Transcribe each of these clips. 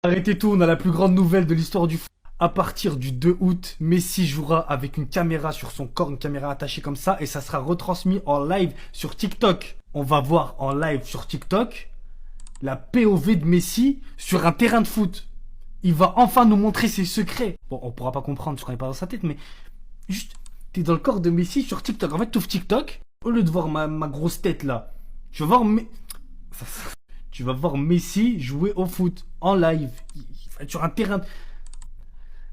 Arrêtez tout, on a la plus grande nouvelle de l'histoire du foot. À partir du 2 août, Messi jouera avec une caméra sur son corps, une caméra attachée comme ça, et ça sera retransmis en live sur TikTok. On va voir en live sur TikTok la POV de Messi sur un terrain de foot. Il va enfin nous montrer ses secrets. Bon, on pourra pas comprendre ce qu'on est pas dans sa tête, mais juste, t'es dans le corps de Messi sur TikTok. En fait, t'ouvres TikTok, au lieu de voir ma grosse tête là, tu vas voir, tu vas voir Messi jouer au foot en live sur un terrain.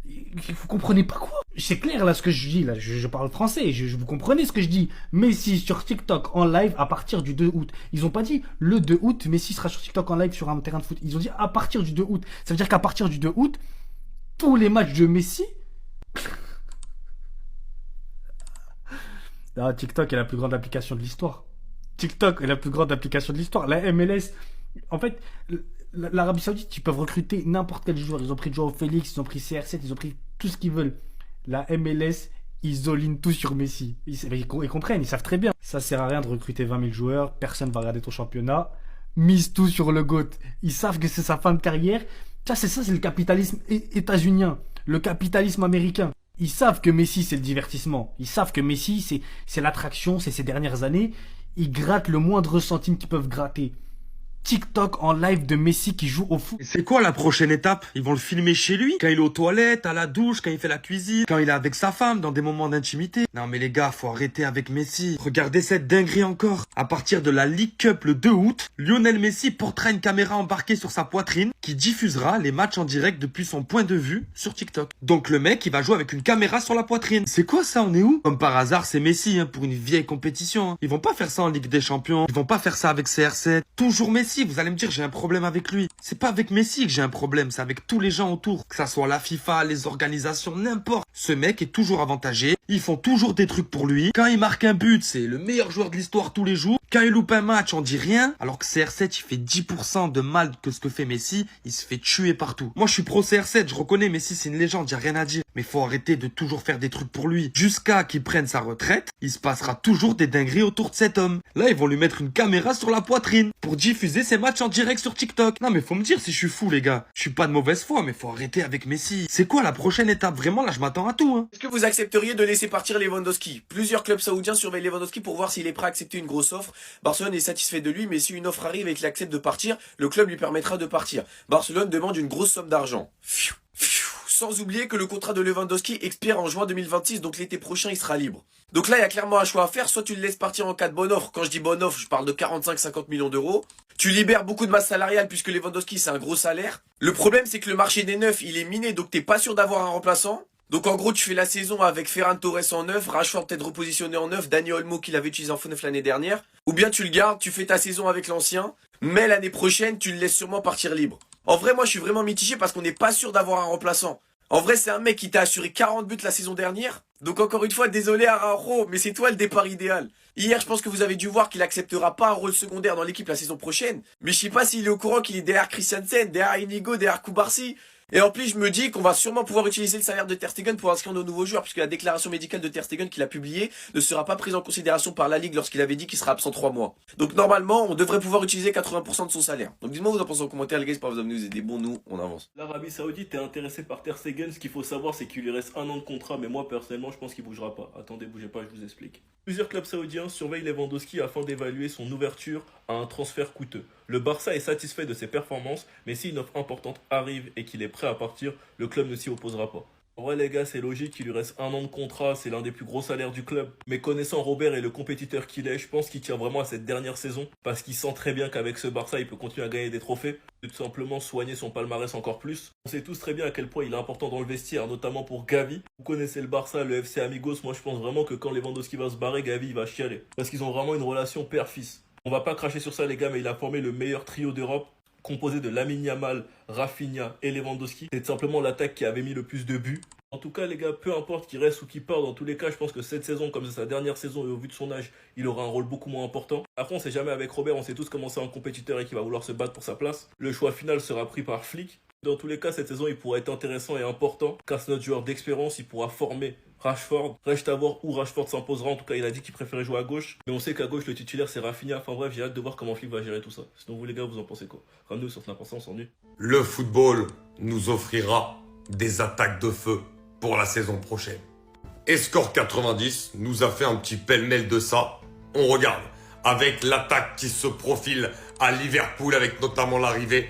Vous comprenez pas quoi? C'est clair là ce que je dis là, je parle français, vous comprenez ce que je dis. Messi sur TikTok en live à partir du 2 août. Ils ont pas dit le 2 août, Messi sera sur TikTok en live sur un terrain de foot. Ils ont dit à partir du 2 août. Ça veut dire qu'à partir du 2 août, tous les matchs de Messi. Ah, TikTok est la plus grande application de l'histoire. TikTok est la plus grande application de l'histoire. La MLS, en fait, l'Arabie Saoudite, ils peuvent recruter n'importe quel joueur. Ils ont pris Joao Félix, ils ont pris CR7, ils ont pris tout ce qu'ils veulent. La MLS, ils all tout sur Messi. Ils comprennent, ils savent très bien. Ça sert à rien de recruter 20 000 joueurs, personne va regarder ton championnat. Mise tout sur le GOAT. Ils savent que c'est sa fin de carrière. Ça, c'est le capitalisme états-unien. Le capitalisme américain. Ils savent que Messi, c'est le divertissement. Ils savent que Messi, c'est l'attraction, c'est ces dernières années. Ils grattent le moindre centime qu'ils peuvent gratter. TikTok en live de Messi qui joue au foot. Et c'est quoi la prochaine étape? Ils vont le filmer chez lui? Quand il est aux toilettes, à la douche, quand il fait la cuisine, quand il est avec sa femme, dans des moments d'intimité? Non mais les gars, faut arrêter avec Messi. Regardez cette dinguerie encore. À partir de la League Cup le 2 août, Lionel Messi portera une caméra embarquée sur sa poitrine qui diffusera les matchs en direct depuis son point de vue sur TikTok. Donc le mec, il va jouer avec une caméra sur la poitrine. C'est quoi ça? On est où? Comme par hasard, c'est Messi pour une vieille compétition. Ils vont pas faire ça en Ligue des Champions. Ils vont pas faire ça avec CR7. Toujours Messi. Vous allez me dire j'ai un problème avec lui. C'est pas avec Messi que j'ai un problème, c'est avec tous les gens autour. Que ça soit la FIFA, les organisations, n'importe. Ce mec est toujours avantagé. Ils font toujours des trucs pour lui. Quand il marque un but, c'est le meilleur joueur de l'histoire tous les jours. Quand il loupe un match, on dit rien. Alors que CR7, il fait 10% de mal que ce que fait Messi. Il se fait tuer partout. Moi, je suis pro CR7. Je reconnais Messi, c'est une légende. Y a rien à dire. Mais faut arrêter de toujours faire des trucs pour lui. Jusqu'à qu'il prenne sa retraite, il se passera toujours des dingueries autour de cet homme. Là, ils vont lui mettre une caméra sur la poitrine pour diffuser ses matchs en direct sur TikTok. Non, mais faut me dire si je suis fou, les gars. Je suis pas de mauvaise foi, mais faut arrêter avec Messi. C'est quoi la prochaine étape? Vraiment, là, je m'attends à tout, Est-ce que vous accepteriez de laisser partir Lewandowski? Plusieurs clubs saoudiens surveillent Lewandowski pour voir s'il est prêt à accepter une grosse offre. Barcelone est satisfait de lui, mais si une offre arrive et qu'il accepte de partir, le club lui permettra de partir. Barcelone demande une grosse somme d'argent. Sans oublier que le contrat de Lewandowski expire en juin 2026, donc l'été prochain il sera libre. Donc là il y a clairement un choix à faire, soit tu le laisses partir en cas de bonne offre, quand je dis bonne offre je parle de 45-50 millions d'euros. Tu libères beaucoup de masse salariale puisque Lewandowski c'est un gros salaire. Le problème c'est que le marché des neufs il est miné, donc t'es pas sûr d'avoir un remplaçant. Donc en gros tu fais la saison avec Ferran Torres en neuf, Rashford peut-être repositionné en neuf, Dani Olmo qui l'avait utilisé en faux neuf l'année dernière. Ou bien tu le gardes, tu fais ta saison avec l'ancien, mais l'année prochaine tu le laisses sûrement partir libre. En vrai moi je suis vraiment mitigé parce qu'on n'est pas sûr d'avoir un remplaçant. En vrai, c'est un mec qui t'a assuré 40 buts la saison dernière. Donc encore une fois, désolé Araujo, mais c'est toi le départ idéal. Hier, je pense que vous avez dû voir qu'il acceptera pas un rôle secondaire dans l'équipe la saison prochaine. Mais je sais pas s'il est au courant qu'il est derrière Christiansen, derrière Inigo, derrière Koubarsi. Et en plus, je me dis qu'on va sûrement pouvoir utiliser le salaire de Ter Stegen pour inscrire nos nouveaux joueurs, puisque la déclaration médicale de Ter Stegen qu'il a publiée ne sera pas prise en considération par la Ligue lorsqu'il avait dit qu'il sera absent 3 mois. Donc normalement, on devrait pouvoir utiliser 80% de son salaire. Donc dites-moi vous en pensez en commentaire, les gars, c'est pas vous amener vous aider. Bon, nous, on avance. L'Arabie Saoudite est intéressée par Ter Stegen. Ce qu'il faut savoir, c'est qu'il lui reste 1 an de contrat, mais moi personnellement, je pense qu'il bougera pas. Attendez, bougez pas, je vous explique. Plusieurs clubs saoudiens surveillent Lewandowski afin d'évaluer son ouverture à un transfert coûteux. Le Barça est satisfait de ses performances, mais si une offre importante arrive et qu'il est prêt à partir, le club ne s'y opposera pas. En vrai les gars, c'est logique, il lui reste 1 an de contrat, c'est l'un des plus gros salaires du club. Mais connaissant Robert et le compétiteur qu'il est, je pense qu'il tient vraiment à cette dernière saison, parce qu'il sent très bien qu'avec ce Barça, il peut continuer à gagner des trophées, et tout simplement soigner son palmarès encore plus. On sait tous très bien à quel point il est important dans le vestiaire, notamment pour Gavi. Vous connaissez le Barça, le FC Amigos, moi je pense vraiment que quand Lewandowski va se barrer, Gavi il va chialer. Parce qu'ils ont vraiment une relation père-fils. On va pas cracher sur ça les gars, mais il a formé le meilleur trio d'Europe, composé de Lamine Yamal, Rafinha et Lewandowski. C'est simplement l'attaque qui avait mis le plus de buts. En tout cas les gars, peu importe qu'il reste ou qu'il part, dans tous les cas, je pense que cette saison, comme c'est sa dernière saison et au vu de son âge, il aura un rôle beaucoup moins important. Après, on sait jamais avec Robert, on sait tous comment c'est un compétiteur et qu'il va vouloir se battre pour sa place. Le choix final sera pris par Flick. Dans tous les cas, cette saison, il pourra être intéressant et important, car c'est notre joueur d'expérience, il pourra former Rashford. Reste à voir où Rashford s'imposera. En tout cas, il a dit qu'il préférait jouer à gauche. Mais on sait qu'à gauche, le titulaire, c'est Rafinha. Enfin bref, j'ai hâte de voir comment Flick va gérer tout ça. Sinon, vous les gars, vous en pensez quoi? Ramenez-nous sur Snap, on s'ennuie. Le football, nous offrira des attaques de feu pour la saison prochaine. Et Score 90 nous a fait un petit pêle-mêle de ça. On regarde avec l'attaque qui se profile à Liverpool avec notamment l'arrivée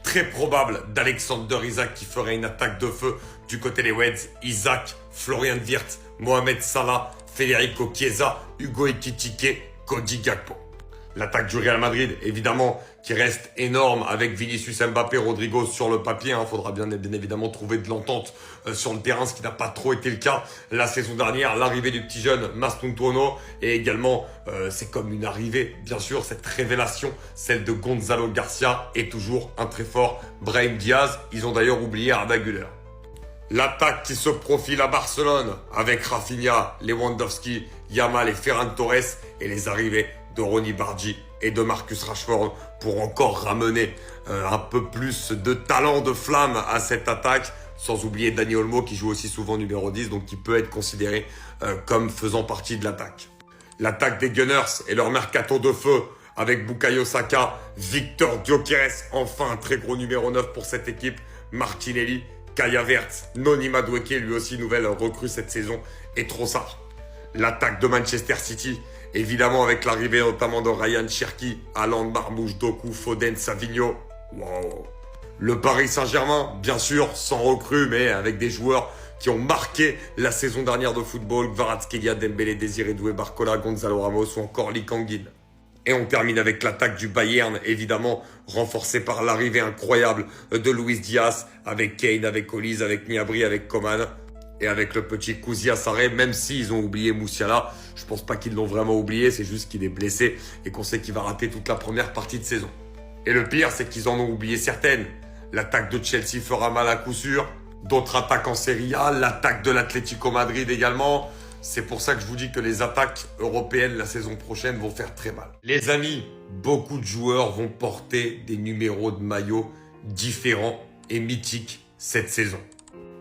très probable d'Alexander Isak qui ferait une attaque de feu du côté des Reds. Isak, Florian Wirtz, Mohamed Salah, Federico Chiesa, Hugo Ekitike, Cody Gakpo. L'attaque du Real Madrid, évidemment, qui reste énorme avec Vinicius Mbappé, Rodrigo sur le papier. Faudra bien évidemment trouver de l'entente sur le terrain, ce qui n'a pas trop été le cas la saison dernière. L'arrivée du petit jeune Mastuntuono et également, c'est comme une arrivée, bien sûr, cette révélation, celle de Gonzalo Garcia et toujours un très fort Brahim Diaz. Ils ont d'ailleurs oublié Arda Güler. L'attaque qui se profile à Barcelone avec Rafinha, Lewandowski, Yamal et Ferran Torres et les arrivées de Ronny Bardi et de Marcus Rashford pour encore ramener un peu plus de talent, de flamme à cette attaque. Sans oublier Dani Olmo qui joue aussi souvent numéro 10, donc qui peut être considéré comme faisant partie de l'attaque. L'attaque des Gunners et leur mercato de feu avec Bukayo Saka, Victor Gyökeres, enfin un très gros numéro 9 pour cette équipe, Martinelli, Kai Havertz, Noni Madueke, lui aussi nouvelle recrue cette saison, et Trossard. L'attaque de Manchester City, évidemment avec l'arrivée notamment de Ryan Cherki, Haaland, Marmouche, Doku, Foden, Savigno. Wow. Le Paris Saint-Germain, bien sûr, sans recrue, mais avec des joueurs qui ont marqué la saison dernière de football. Kvaratskhelia, Dembélé, Désiré Doué, Barcola, Gonzalo Ramos ou encore Lee Kang-in. Et on termine avec l'attaque du Bayern, évidemment renforcée par l'arrivée incroyable de Luis Diaz, avec Kane, avec Olise, avec Gnabry, avec Coman et avec le petit Kousia Sarré, même s'ils ont oublié Moussiala. Je pense pas qu'ils l'ont vraiment oublié, c'est juste qu'il est blessé et qu'on sait qu'il va rater toute la première partie de saison. Et le pire, c'est qu'ils en ont oublié certaines. L'attaque de Chelsea fera mal à coup sûr, d'autres attaques en Serie A, l'attaque de l'Atlético Madrid également. C'est pour ça que je vous dis que les attaques européennes la saison prochaine vont faire très mal. Les amis, beaucoup de joueurs vont porter des numéros de maillot différents et mythiques cette saison.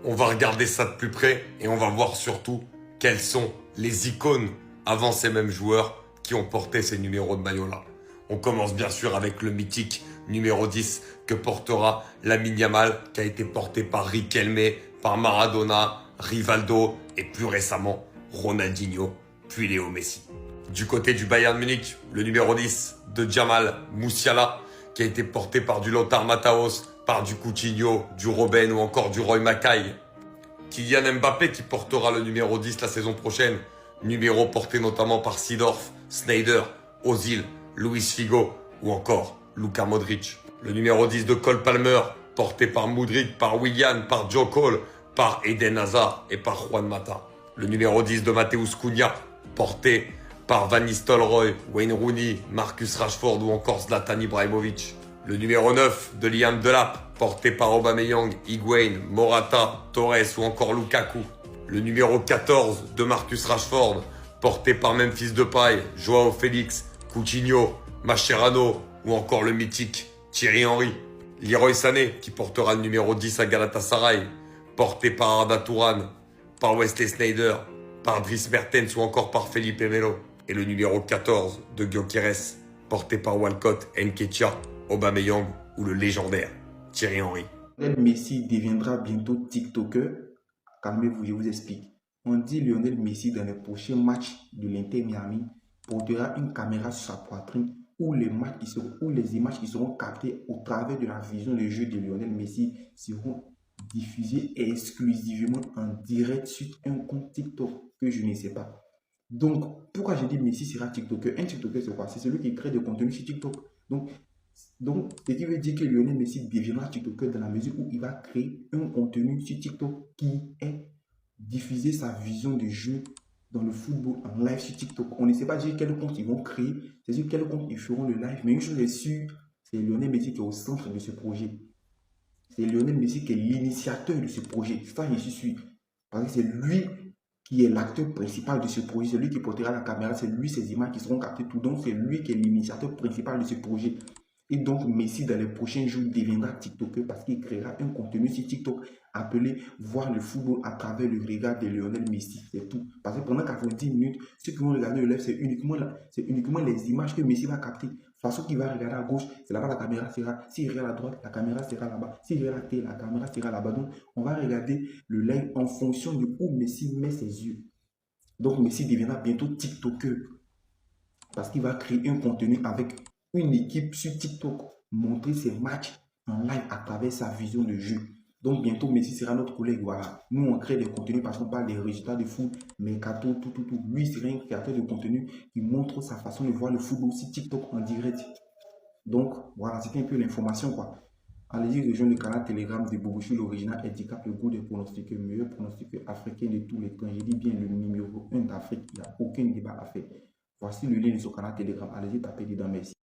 On va regarder ça de plus près et on va voir surtout quelles sont les icônes avant ces mêmes joueurs qui ont porté ces numéros de maillot-là. On commence bien sûr avec le mythique numéro 10 que portera Lamine Yamal, qui a été porté par Riquelme, par Maradona, Rivaldo et plus récemment Ronaldinho, puis Léo Messi. Du côté du Bayern Munich, le numéro 10 de Jamal Musiala, qui a été porté par du Lothar Matthäus, par du Coutinho, du Robben ou encore du Roy Mackay. Kylian Mbappé qui portera le numéro 10 la saison prochaine, numéro porté notamment par Seedorf, Sneijder, Ozil, Luis Figo ou encore Luka Modric. Le numéro 10 de Cole Palmer, porté par Mudryk, par Willian, par Joe Cole, par Eden Hazard et par Juan Mata. Le numéro 10 de Mateusz Cunha, porté par Van Nistelrooy, Wayne Rooney, Marcus Rashford ou encore Zlatan Ibrahimovic. Le numéro 9 de Liam Delap, porté par Aubameyang, Higuain, Morata, Torres ou encore Lukaku. Le numéro 14 de Marcus Rashford, porté par Memphis Depay, Joao Félix, Coutinho, Mascherano ou encore le mythique Thierry Henry. Leroy Sané qui portera le numéro 10 à Galatasaray, porté par Arda Turan, par Wesley Sneijder, par Dries Mertens ou encore par Felipe Melo. Et le numéro 14 de Gyökeres, porté par Walcott, Nketiah, Aubameyang ou le légendaire Thierry Henry. Lionel Messi deviendra bientôt TikToker. Calmez-vous, je vous explique. On dit Lionel Messi dans les prochains matchs de l'Inter Miami portera une caméra sur sa poitrine où les images qui seront captées au travers de la vision de jeu de Lionel Messi seront diffusées exclusivement en direct sur un compte TikTok que je ne sais pas. Donc, pourquoi je dis Messi sera TikToker? Un TikToker, c'est quoi? C'est celui qui crée des contenus sur TikTok. Donc, ce qui veut dire que Lionel Messi deviendra TikToker dans la mesure où il va créer un contenu sur TikTok qui est diffuser sa vision de jeu dans le football en live sur TikTok. On ne sait pas dire quel compte ils vont créer, c'est sur quel compte ils feront le live, mais une chose est sûre, c'est Lionel Messi qui est au centre de ce projet. C'est Lionel Messi qui est l'initiateur de ce projet. Ça, je suis sûr. Parce que c'est lui qui est l'acteur principal de ce projet, c'est lui qui portera la caméra, c'est lui, ces images qui seront captées tout. Donc, c'est lui qui est l'initiateur principal de ce projet. Et donc, Messi, dans les prochains jours, deviendra TikToker parce qu'il créera un contenu sur TikTok appelé « Voir le football à travers le regard de Lionel Messi ». C'est tout. Parce que pendant 90 minutes, ceux qui vont regarder le live, c'est uniquement les images que Messi va capter. façon qu'il va regarder à gauche, c'est là-bas la caméra sera. S'il regarde à droite, la caméra sera là-bas. S'il regarde à côté, la caméra sera là-bas. Donc, on va regarder le live en fonction de où Messi met ses yeux. Donc, Messi deviendra bientôt TikToker parce qu'il va créer un contenu avec une équipe sur TikTok, montrer ses matchs en live à travers sa vision de jeu. Donc, bientôt, Messi sera notre collègue. Voilà. Nous, on crée des contenus parce qu'on parle des résultats de foot, mercato, tout. Lui, il sera un créateur de contenu qui montre sa façon de voir le football sur TikTok en direct. Donc, voilà, c'était un peu l'information, quoi. Allez-y, rejoindre le canal Telegram de Boubouchou, l'original handicap, le goût des pronostiqueurs, le meilleur pronostiqueur africain de tous les temps. Je dis bien le numéro 1 d'Afrique. Il n'y a aucun débat à faire. Voici le lien de ce canal Telegram. Allez-y, tapez dedans. Merci.